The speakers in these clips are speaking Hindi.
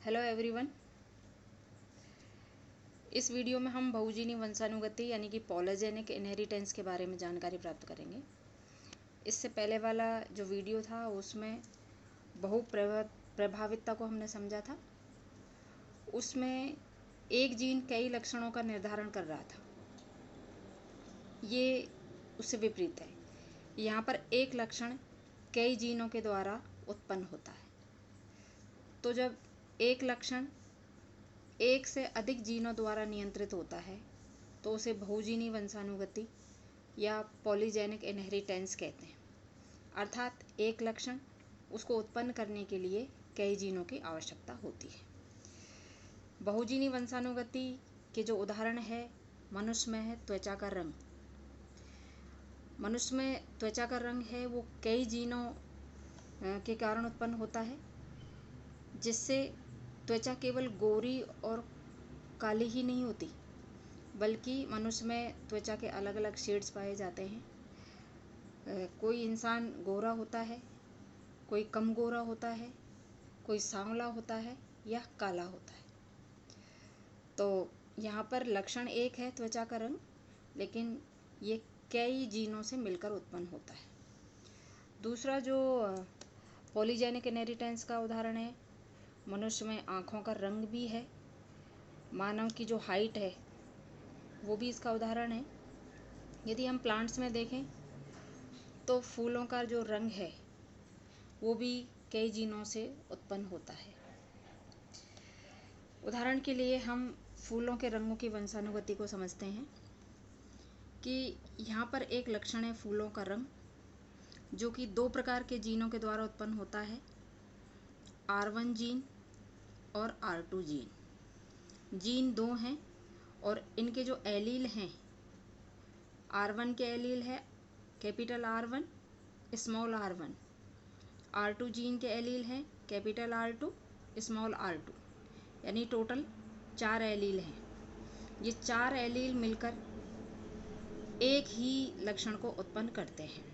Hello everyone. इस वीडियो में हम बहुजीनी वंशानुगति यानी कि पॉलीजेनिक इनहेरिटेंस के बारे में जानकारी प्राप्त करेंगे। इससे पहले वाला जो वीडियो था उसमें प्रभावितता को हमने समझा था। उसमें एक जीन कई लक्षणों का निर्धारण कर रहा था, ये उससे विपरीत है। यहाँ पर एक लक्षण कई जीनों के द्वारा उत्पन्न होता है। तो जब एक लक्षण एक से अधिक जीनों द्वारा नियंत्रित होता है तो उसे बहुजीनी वंशानुगति या पॉलीजेनिक इनहेरिटेंस कहते हैं। अर्थात एक लक्षण उसको उत्पन्न करने के लिए कई जीनों की आवश्यकता होती है। बहुजीनी वंशानुगति के जो उदाहरण है, मनुष्य में है त्वचा का रंग। मनुष्य में त्वचा का रंग है वो कई जीनों के कारण उत्पन्न होता है, जिससे त्वचा केवल गोरी और काली ही नहीं होती, बल्कि मनुष्य में त्वचा के अलग अलग शेड्स पाए जाते हैं। कोई इंसान गोरा होता है, कोई कम गोरा होता है, कोई सांवला होता है या काला होता है। तो यहाँ पर लक्षण एक है त्वचा का रंग, लेकिन ये कई जीनों से मिलकर उत्पन्न होता है। दूसरा जो पॉलीजेनिक इनहेरिटेंस का उदाहरण है, मनुष्य में आँखों का रंग भी है, मानव की जो हाइट है वो भी इसका उदाहरण है। यदि हम प्लांट्स में देखें तो फूलों का जो रंग है वो भी कई जीनों से उत्पन्न होता है। उदाहरण के लिए हम फूलों के रंगों की वंशानुगति को समझते हैं कि यहाँ पर एक लक्षण है फूलों का रंग, जो कि दो प्रकार के जीनों के द्वारा उत्पन्न होता है, R1 जीन और R2 जीन। जीन दो हैं और इनके जो एलील हैं, R1 के एलील है capital R1 small r1, R2 gene के एलील हैं कैपिटल R2 स्मॉल r2, यानी टोटल 4 एलील हैं। ये 4 एलील मिलकर एक ही लक्षण को उत्पन्न करते हैं।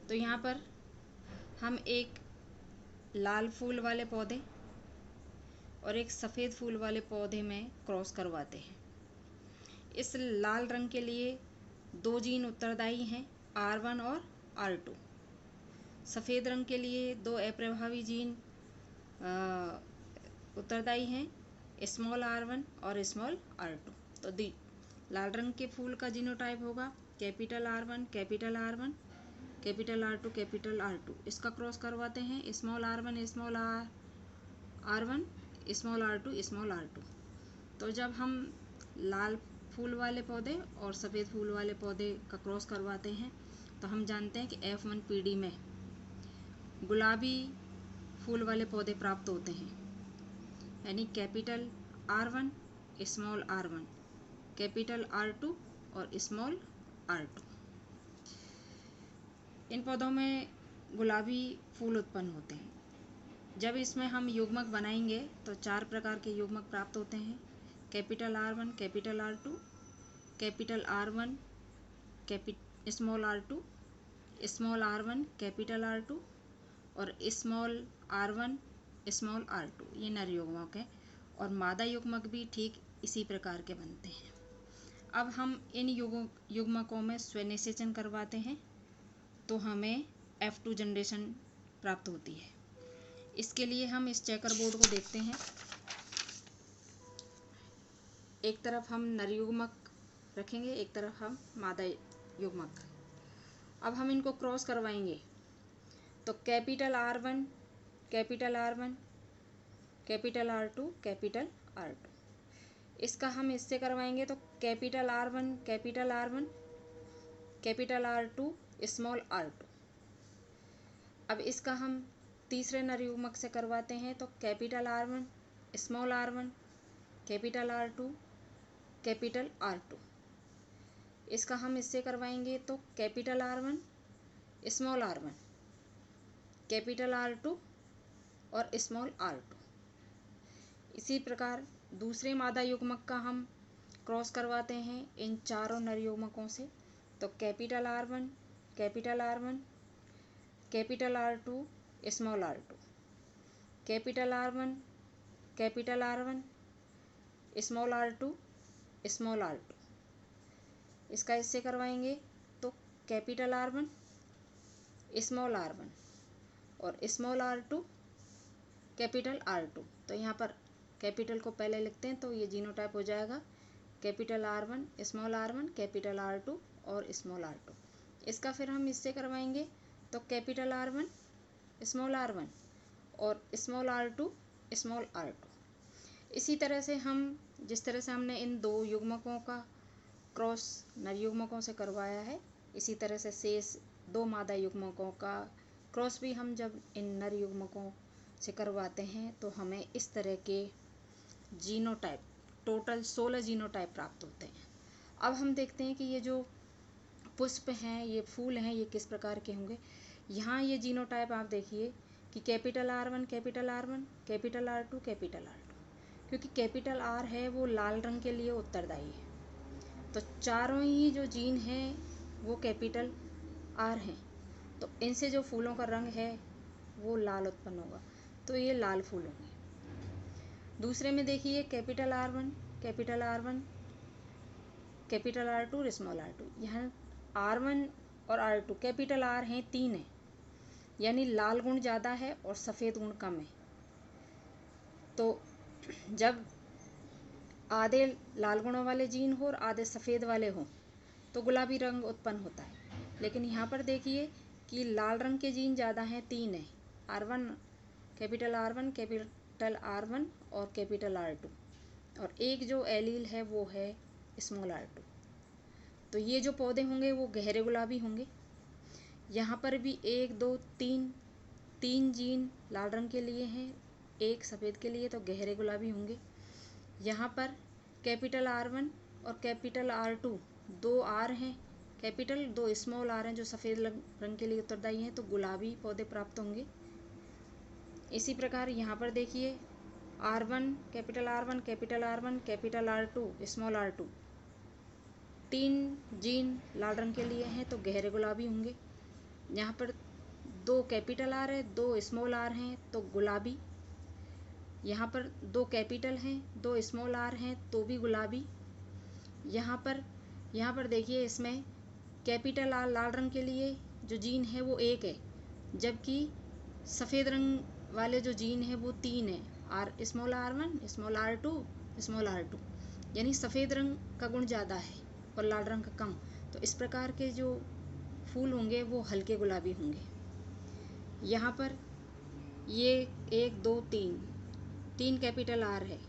तो यहाँ पर हम एक लाल फूल वाले पौधे और एक सफ़ेद फूल वाले पौधे में क्रॉस करवाते हैं। इस लाल रंग के लिए दो जीन उत्तरदायी हैं, R1 और R2। सफ़ेद रंग के लिए दो अप्रभावी जीन उत्तरदायी हैं, स्मॉल r1 और स्मॉल r2। तो लाल रंग के फूल का जीनोटाइप होगा capital R1 capital R1 capital R2 capital R2। इसका क्रॉस करवाते हैं small r1 small r1 small r2 small r2। तो जब हम लाल फूल वाले पौधे और सफ़ेद फूल वाले पौधे का क्रॉस करवाते हैं तो हम जानते हैं कि F1PD में गुलाबी फूल वाले पौधे प्राप्त होते हैं, यानी capital R1 small r1 capital R2 और स्मॉल r2। इन पौधों में गुलाबी फूल उत्पन्न होते हैं। जब इसमें हम युग्मक बनाएंगे तो 4 प्रकार के युग्मक प्राप्त होते हैं, capital R1 capital R2 capital R1 small r2 small r1 capital R2 और स्मॉल r1 स्मॉल r2। ये नर युग्मक है और मादा युग्मक भी ठीक इसी प्रकार के बनते हैं। अब हम इन युग्मकों में स्वनिषेचन करवाते हैं तो हमें F2 जनरेशन प्राप्त होती है। इसके लिए हम इस चेकर बोर्ड को देखते हैं। एक तरफ हम नर युग्मक रखेंगे, एक तरफ हम मादा युग्मक। अब हम इनको क्रॉस करवाएंगे तो capital R1 capital R1 capital R2 capital R2। इसका हम इससे करवाएंगे तो capital R1 capital R1 capital R2 small r2। अब इसका हम तीसरे नर युग्मक से करवाते हैं तो capital R1 small r1 capital R2 capital R2। इसका हम इससे करवाएंगे तो capital R1 small r1 capital R2 और स्मॉल r2। इसी प्रकार दूसरे मादा युग्मक का हम क्रॉस करवाते हैं इन चारों नर युग्मकों से तो capital R1 capital R1 capital R2 small r2 capital R1 capital R1, small R2, small R2। इसका इससे करवाएंगे तो कैपिटल R1, स्मॉल R1 और स्मॉल R2, कैपिटल R2। तो यहाँ पर कैपिटल को पहले लिखते हैं तो ये जीनोटाइप हो जाएगा capital R1, small R1, capital R2 और स्मॉल R2। इसका फिर हम इससे करवाएंगे तो कैपिटल R1, स्मॉल R1 और स्मॉल R2, स्मॉल R2। इसी तरह से हम जिस तरह से हमने इन दो युग्मकों का क्रॉस नर युग्मकों से करवाया है, इसी तरह से शेष दो मादा युग्मकों का क्रॉस भी हम जब इन नर युग्मकों से करवाते हैं तो हमें इस तरह के जीनोटाइप टोटल 16 जीनोटाइप प्राप्त होते हैं। अब हम देखते हैं कि ये जो पुष्प हैं, ये फूल हैं, ये किस प्रकार के होंगे। यहाँ ये जीनोटाइप आप देखिए कि capital R1, capital R1, capital R2, capital R2। क्योंकि कैपिटल R है वो लाल रंग के लिए उत्तरदायी है, तो चारों ही जो जीन हैं वो कैपिटल R हैं, तो इनसे जो फूलों का रंग है वो लाल उत्पन्न होगा, तो ये लाल फूल होंगे। दूसरे में देखिए capital R1, capital R1, capital R2 और स्मॉल R2। यहाँ R1 और R2 कैपिटल R हैं, 3 हैं, यानी लाल गुण ज़्यादा है और सफ़ेद गुण कम है। तो जब आधे लाल गुणों वाले जीन हो और आधे सफ़ेद वाले हों तो गुलाबी रंग उत्पन्न होता है। लेकिन यहाँ पर देखिए कि लाल रंग के जीन ज़्यादा हैं, 3 हैं, R1, capital R1, capital R1 और कैपिटल R2, और एक जो एलील है वो है स्मॉल R2। तो ये जो पौधे होंगे वो गहरे गुलाबी होंगे। यहाँ पर भी 1, 2, 3 जीन लाल रंग के लिए हैं, एक सफ़ेद के लिए, तो गहरे गुलाबी होंगे। यहाँ पर कैपिटल R1 और कैपिटल R2 दो R हैं कैपिटल, दो स्मॉल R हैं जो सफ़ेद रंग के लिए उत्तरदायी हैं, तो गुलाबी पौधे प्राप्त होंगे। इसी प्रकार यहाँ पर देखिए R1, capital R1, capital R1, capital R2, small R2, 3 gene लाल रंग के लिए हैं तो गहरे गुलाबी होंगे। यहाँ पर 2 कैपिटल R है, 2 स्मॉल R हैं तो गुलाबी। यहाँ पर 2 कैपिटल हैं, 2 स्मॉल R हैं तो भी गुलाबी। यहाँ पर देखिए इसमें कैपिटल R लाल रंग के लिए जो जीन है वो 1 है, जबकि सफ़ेद रंग वाले जो जीन है वो 3 है, small R1, small R2, small R2, यानी सफ़ेद रंग का गुण ज़्यादा है और लाल रंग का कम। तो इस प्रकार के जो फूल होंगे वो हल्के गुलाबी होंगे। यहाँ पर ये 1, 2, 3 कैपिटल R है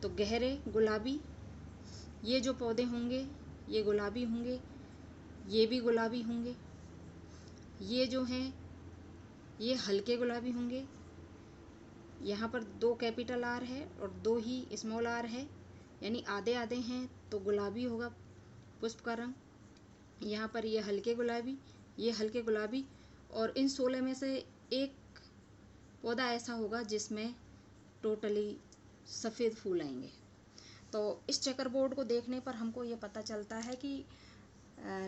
तो गहरे गुलाबी। ये जो पौधे होंगे ये गुलाबी होंगे, ये भी गुलाबी होंगे। ये जो हैं ये हल्के गुलाबी होंगे। यहाँ पर 2 कैपिटल R है और 2 ही स्मॉल R है, यानी आधे आधे हैं तो गुलाबी होगा पुष्प का रंग। यहाँ पर ये हल्के गुलाबी, ये हल्के गुलाबी, और इन 16 में से एक पौधा ऐसा होगा जिसमें टोटली सफ़ेद फूल आएंगे। तो इस चेकर बोर्ड को देखने पर हमको ये पता चलता है कि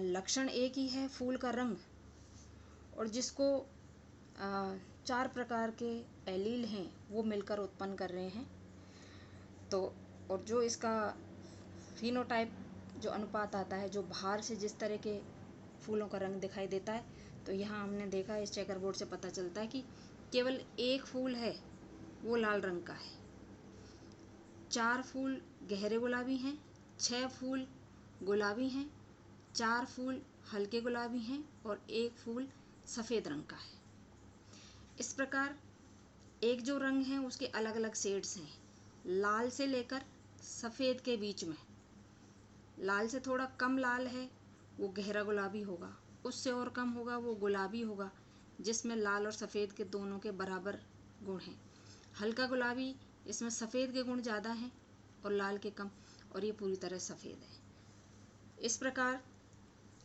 लक्षण एक ही है, फूल का रंग, और जिसको 4 प्रकार के एलील हैं वो मिलकर उत्पन्न कर रहे हैं। तो और जो इसका फिनोटाइप जो अनुपात आता है, जो बाहर से जिस तरह के फूलों का रंग दिखाई देता है, तो यहाँ हमने देखा इस चेकर बोर्ड से पता चलता है कि केवल एक फूल है वो लाल रंग का है, 4 फूल गहरे गुलाबी हैं, 6 फूल गुलाबी हैं, 4 फूल हल्के गुलाबी हैं और 1 फूल सफ़ेद रंग का है। इस प्रकार एक जो रंग है उसके अलग अलग शेड्स हैं, लाल से लेकर सफ़ेद के बीच में। लाल से थोड़ा कम लाल है वो गहरा गुलाबी होगा, उससे और कम होगा वो गुलाबी होगा, जिसमें लाल और सफ़ेद के दोनों के बराबर गुण हैं। हल्का गुलाबी, इसमें सफ़ेद के गुण ज़्यादा हैं और लाल के कम, और ये पूरी तरह सफ़ेद है। इस प्रकार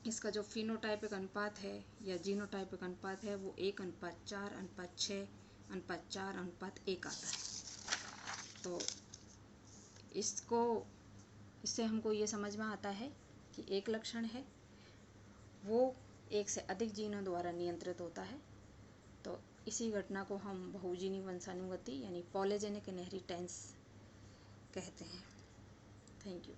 इसका जो फिनोटाइपिक अनुपात है या जीनोटाइपिक अनुपात है वो 1:4:6:4:1 आता है। तो इससे हमको ये समझ में आता है कि एक लक्षण है वो एक से अधिक जीनों द्वारा नियंत्रित होता है। तो इसी घटना को हम बहुजीनी वंशानुगति यानी पॉलीजेनिक इनहेरिटेंस कहते हैं। Thank you.